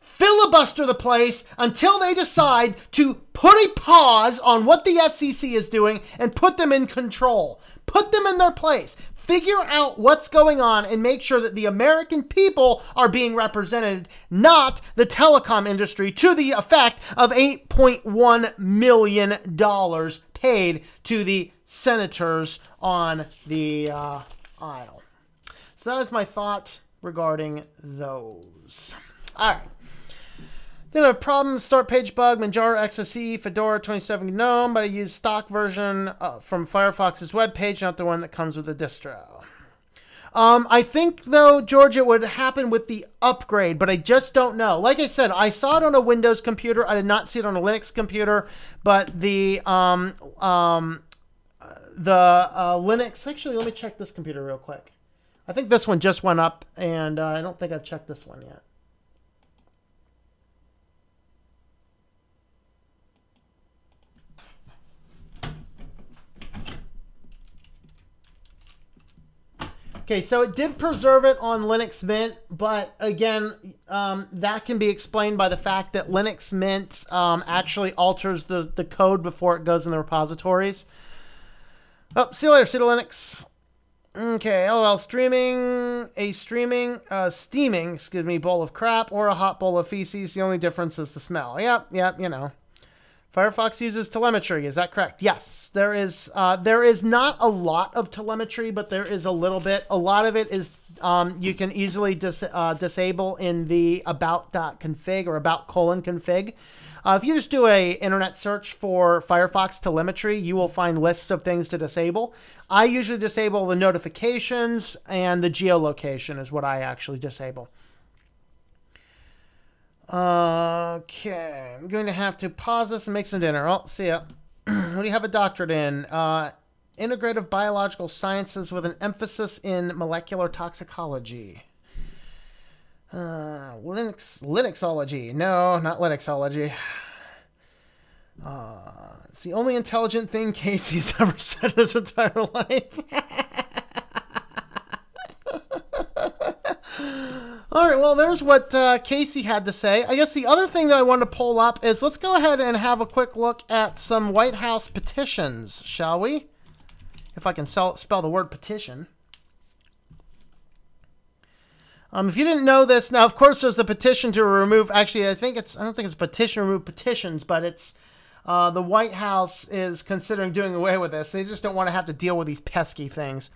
filibuster the place until they decide to put a pause on what the FCC is doing and put them in control. Put them in their place. Figure out what's going on and make sure that the American people are being represented, not the telecom industry, to the effect of $8.1 million paid to the senators on the aisle. So that is my thought regarding those. All right. Then a problem, start page bug, Manjaro XFCE, Fedora 2070 GNOME, but I use stock version from Firefox's webpage, not the one that comes with the distro. I think, though, George, it would happen with the upgrade, but I just don't know. Like I said, I saw it on a Windows computer. I did not see it on a Linux computer, but the Linux... Actually, let me check this computer real quick. I think this one just went up, and I don't think I've checked this one yet. Okay, so it did preserve it on Linux Mint, but again, that can be explained by the fact that Linux Mint actually alters the code before it goes in the repositories. Oh, see you later, sudo Linux. Okay, LOL, steaming, excuse me, bowl of crap or a hot bowl of feces. The only difference is the smell. Yep, you know. Firefox uses telemetry. Is that correct? Yes. There is not a lot of telemetry, but there is a little bit. A lot of it is you can easily disable in the about.config or about:config. If you just do a internet search for Firefox telemetry, you will find lists of things to disable. I usually disable the notifications, and the geolocation is what I actually disable. Okay, I'm going to have to pause this and make some dinner. Oh, see ya. What do you have a doctorate in? Integrative Biological Sciences with an emphasis in molecular toxicology. Linuxology. No, not Linuxology. It's the only intelligent thing Casey's ever said in his entire life. All right, well, there's what Casey had to say. I guess the other thing that I wanted to pull up is let's go ahead and have a quick look at some White House petitions, shall we? If I can spell the word petition. If you didn't know this, now, of course, there's a petition to remove, actually, I don't think it's a petition to remove petitions, but it's the White House is considering doing away with this. They just don't want to have to deal with these pesky things.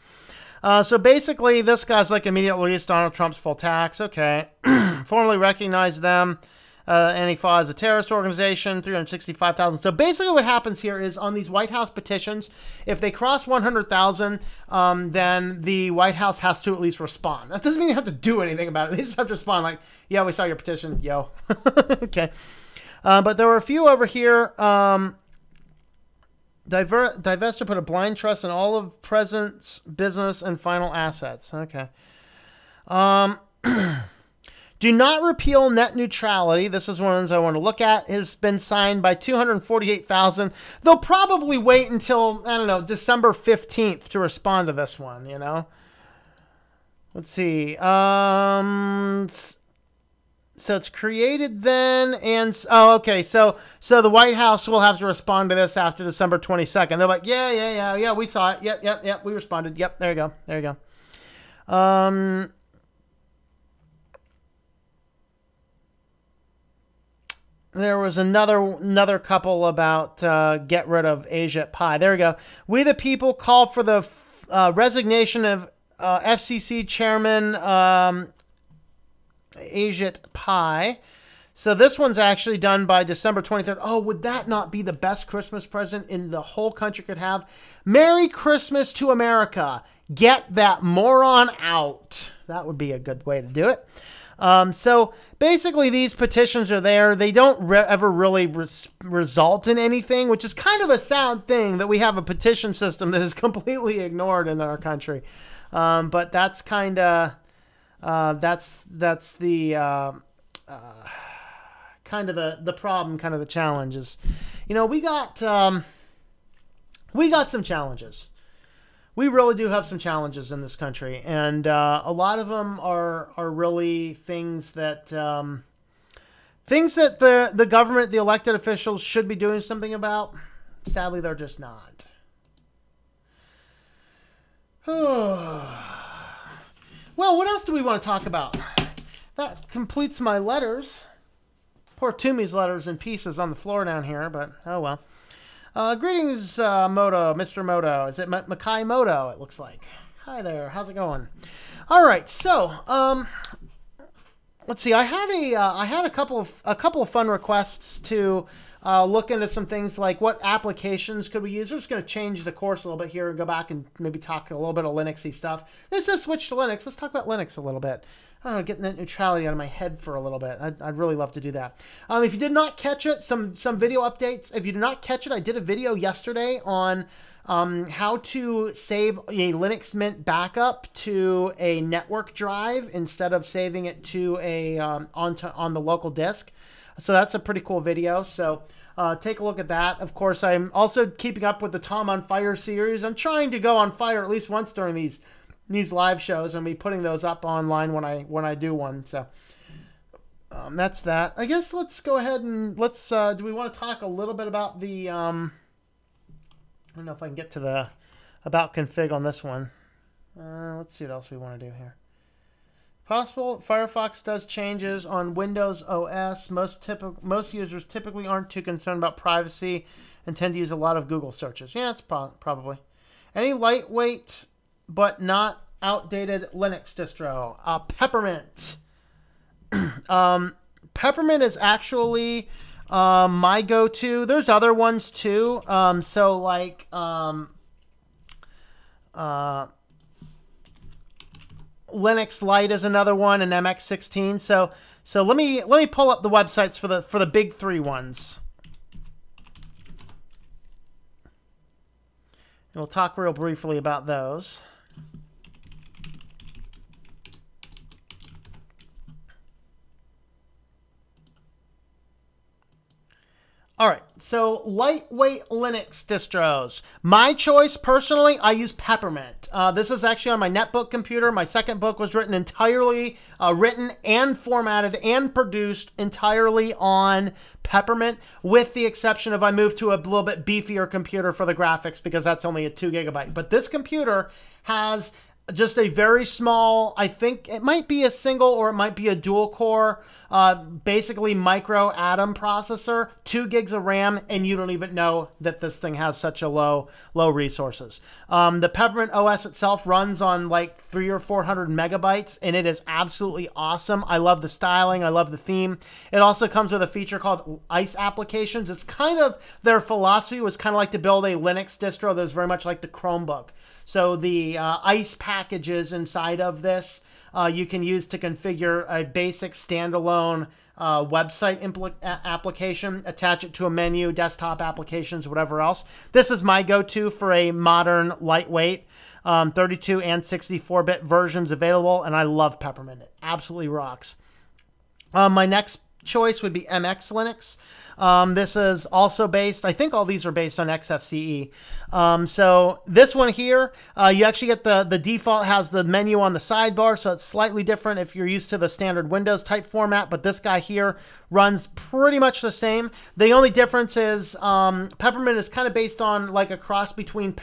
So basically, this guy's like immediate release Donald Trump's full tax. Okay. Formally recognize them. Antifa as a terrorist organization, 365,000. So basically what happens here is on these White House petitions, if they cross 100,000, then the White House has to at least respond. That doesn't mean they have to do anything about it. They just have to respond like, yeah, we saw your petition. Yo. Okay. But there were a few over here. Divest to put a blind trust in all of President's business and final assets. Okay. Do not repeal net neutrality. This is one of the ones I want to look at. Has been signed by 248,000. They'll probably wait until, I don't know, December 15th to respond to this one, you know. Let's see. So it's created then, and oh, okay. So the White House will have to respond to this after December 22nd. They're like, yeah, we saw it. Yep, we responded. Yep, there you go. There was another couple about get rid of Asia Pi. There we go. We the people called for the resignation of FCC Chairman Ajit Pai. So this one's actually done by December 23rd. Oh, would that not be the best Christmas present in the whole country could have? Merry Christmas to America. Get that moron out. That would be a good way to do it. So basically these petitions are there. They don't ever really result in anything, which is kind of a sad thing that we have a petition system that is completely ignored in our country. But that's kind of... that's the kind of the problem, kind of the challenge is, you know, we got some challenges. We really do have some challenges in this country, and a lot of them are really things that the government, the elected officials should be doing something about. Sadly, they're just not. Well, what else do we want to talk about? That completes my letters. Poor Toomey's letters in pieces on the floor down here, but oh well. Greetings, Moto, Mr. Moto. Is it Makai Moto, it looks like. Hi there, how's it going? All right, so, let's see. I had a couple of fun requests to look into some things like what applications could we use. We're just going to change the course a little bit here and go back and maybe talk a little bit of Linuxy stuff. This is switch to Linux. Let's talk about Linux a little bit. I don't know, getting that neutrality out of my head for a little bit. I'd really love to do that. If you did not catch it, some video updates. If you did not catch it, I did a video yesterday on how to save a Linux Mint backup to a network drive instead of saving it to a on the local disk. So that's a pretty cool video. So take a look at that. Of course, I'm also keeping up with the Tom on Fire series. I'm trying to go on fire at least once during these live shows and be putting those up online when I do one. So that's that. I guess let's go ahead and let's do we want to talk a little bit about the I don't know if I can get to the about config on this one. Let's see what else we want to do here. Possible Firefox does changes on Windows OS. Most users typically aren't too concerned about privacy and tend to use a lot of Google searches. Yeah, it's probably. Any lightweight but not outdated Linux distro? Peppermint. Peppermint is actually my go-to. There's other ones too. So like Linux Lite is another one, and MX16. So let me pull up the websites for the big three ones. And we'll talk real briefly about those. All right, so lightweight Linux distros. My choice, personally, I use Peppermint. This is actually on my netbook computer. My second book was written entirely, written and formatted and produced entirely on Peppermint, with the exception of I moved to a little bit beefier computer for the graphics because that's only a 2 GB. But this computer has just a very small, I think it might be a single or it might be a dual core, basically micro atom processor, 2 gigs of RAM, and you don't even know that this thing has such a low resources. The Peppermint OS itself runs on like 300 or 400 megabytes, and it is absolutely awesome. I love the styling. I love the theme. It also comes with a feature called ICE applications. It's kind of, their philosophy was kind of like to build a Linux distro that was very much like the Chromebook. So the ICE packages inside of this you can use to configure a basic standalone website application, attach it to a menu, desktop applications, whatever else. This is my go-to for a modern, lightweight, 32 and 64-bit versions available, and I love Peppermint. It absolutely rocks. My next choice would be MX Linux. This is also based, I think all these are based on XFCE. So this one here, you actually get the default has the menu on the sidebar, so it's slightly different if you're used to the standard Windows type format, but this guy here runs pretty much the same. The only difference is Peppermint is kind of based on like a cross between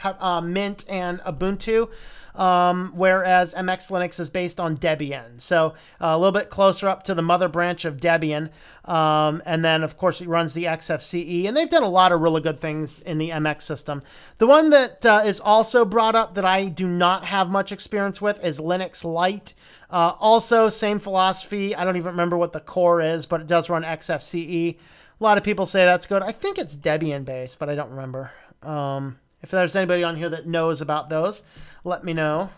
Mint and Ubuntu. Whereas MX Linux is based on Debian. So a little bit closer up to the mother branch of Debian. And then, of course, it runs the XFCE. And they've done a lot of really good things in the MX system. The one that is also brought up that I do not have much experience with is Linux Lite. Also, same philosophy. I don't even remember what the core is, but it does run XFCE. A lot of people say that's good. I think it's Debian based, but I don't remember. If there's anybody on here that knows about those, let me know.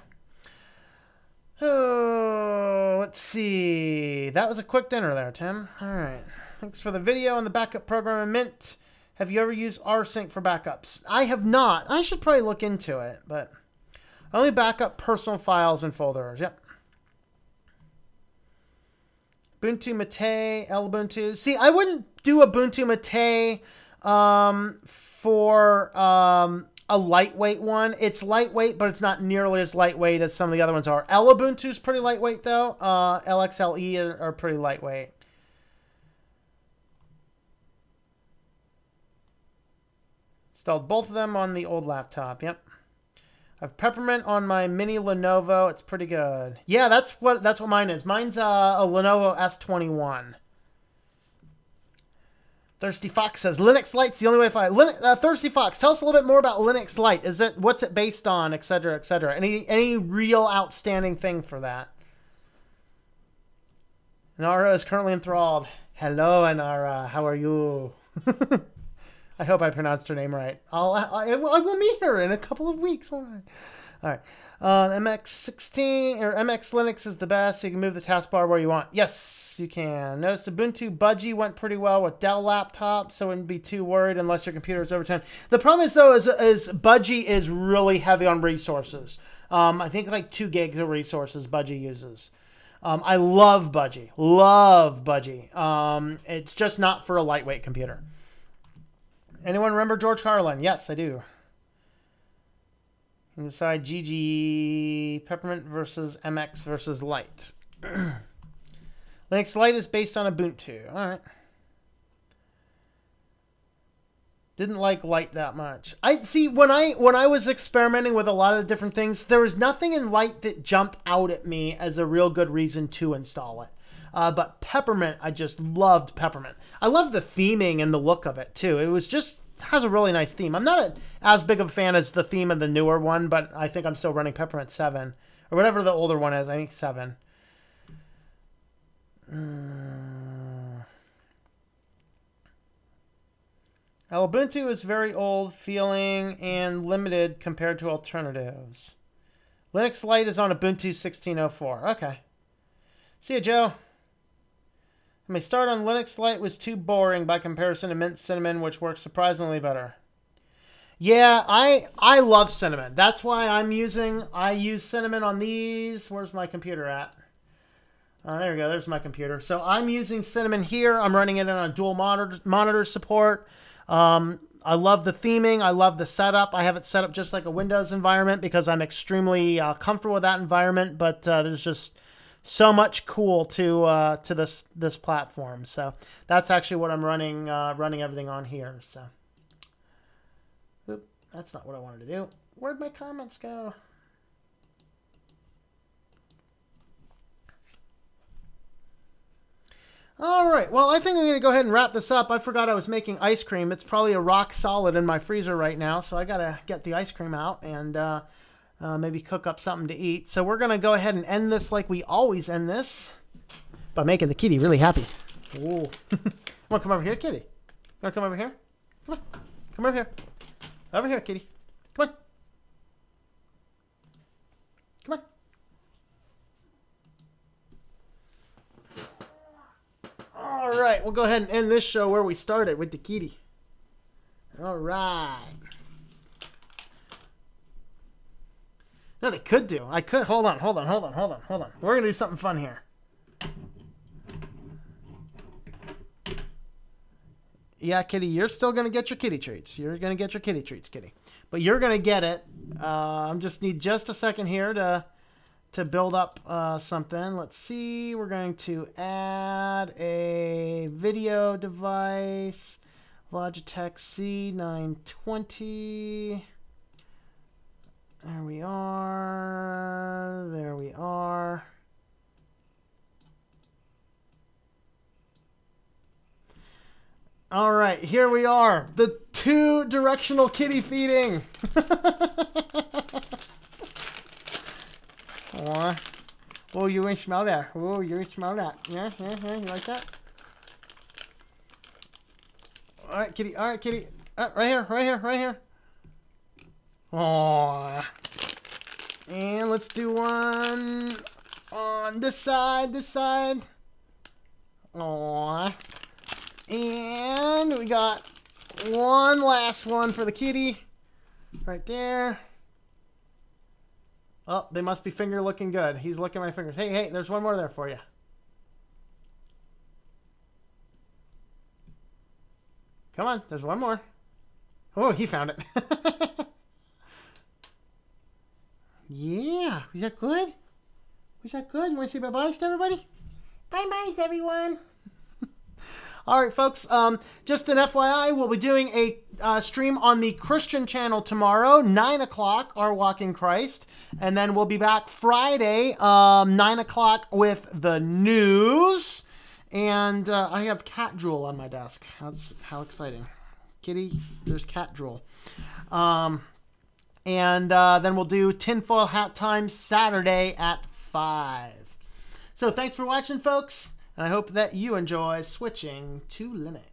Oh, let's see. That was a quick dinner there, Tim. All right. Thanks for the video on the backup program in Mint. Have you ever used rsync for backups? I have not. I should probably look into it, but I only backup personal files and folders. Yep. Ubuntu Mate, Ubuntu. See, I wouldn't do Ubuntu Mate for a lightweight one. It's lightweight, but it's not nearly as lightweight as some of the other ones are. Ubuntu's pretty lightweight, though. LXLE are pretty lightweight. Installed both of them on the old laptop. Yep. I have Peppermint on my mini Lenovo. It's pretty good. Yeah, that's what mine is. Mine's a Lenovo S21. Thirsty Fox says Linux Lite's the only way to find Thirsty Fox, tell us a little bit more about Linux Lite. What's it based on, etc., etc. Any real outstanding thing for that? Nara is currently enthralled. Hello, Nara. How are you? I hope I pronounced her name right. I will meet her in a couple of weeks, won't I? All right. MX16 or MX Linux is the best. You can move the taskbar where you want. Yes, you can. Notice Ubuntu Budgie went pretty well with Dell laptops, so I wouldn't be too worried unless your computer is over 10. The problem is, though, is Budgie is really heavy on resources. I think like 2 gigs of resources Budgie uses. I love Budgie. Love Budgie. It's just not for a lightweight computer. Anyone remember George Carlin? Yes, I do. And decide GG Peppermint versus MX versus Lite. Linux Lite is based on Ubuntu. All right. Didn't like Lite that much. I see when I was experimenting with a lot of the different things, there was nothing in Lite that jumped out at me as a real good reason to install it. But Peppermint, I just loved Peppermint. I love the theming and the look of it too. It was just has a really nice theme. I'm not as big of a fan as the theme of the newer one, but I think I'm still running Peppermint 7 or whatever the older one is. I think 7. Ubuntu is very old feeling and limited compared to alternatives. Linux Lite is on Ubuntu 16.04. Okay. See ya, Joe. My start on Linux Lite was too boring by comparison to Mint Cinnamon, which works surprisingly better. Yeah, I love Cinnamon. That's why I use Cinnamon on these. Where's my computer at? There we go. There's my computer. So I'm using Cinnamon here. I'm running it on a dual monitor support. I love the theming. I love the setup. I have it set up just like a Windows environment because I'm extremely comfortable with that environment. But there's just so much cool to this platform. So that's actually what I'm running everything on here. So, oop, that's not what I wanted to do. Where'd my comments go? All right, well, I think I'm going to go ahead and wrap this up. I forgot I was making ice cream. It's probably a rock solid in my freezer right now, so I got to get the ice cream out and maybe cook up something to eat. So we're going to go ahead and end this like we always end this by making the kitty really happy. Ooh. Want to come over here, kitty? You want to come over here? Come on. Come over here. Over here, kitty. Come on. Come on. All right, we'll go ahead and end this show where we started with the kitty. All right. You know what I could do? I could, hold on. We're going to do something fun here. Yeah, kitty, you're still going to get your kitty treats. You're going to get your kitty treats, kitty. But you're going to get it. I just need just a second here to build up something. Let's see. We're going to add a video device. Logitech C920. There we are. There we are. All right, here we are. The 2-directional kitty feeding. Oh, you ain't smell that. Oh, you ain't smell that. Yeah, you like that? All right, kitty. All right, kitty. Right here. Oh, and let's do one on this side. Oh, and we got one last one for the kitty right there. Oh, they must be finger looking good. He's licking my fingers. Hey, there's one more there for you. Come on, there's one more. Oh, he found it. Yeah, was that good? Was that good? You want to say bye-byes to everybody? Bye-byes, everyone. All right, folks, just an FYI, we'll be doing a stream on the Christian channel tomorrow, 9 o'clock, Our Walk in Christ. And then we'll be back Friday, 9 o'clock with the news. And I have cat drool on my desk. How exciting. Kitty, there's cat drool. And then we'll do Tinfoil Hat Time Saturday at 5. So thanks for watching, folks. And I hope that you enjoy switching to Linux.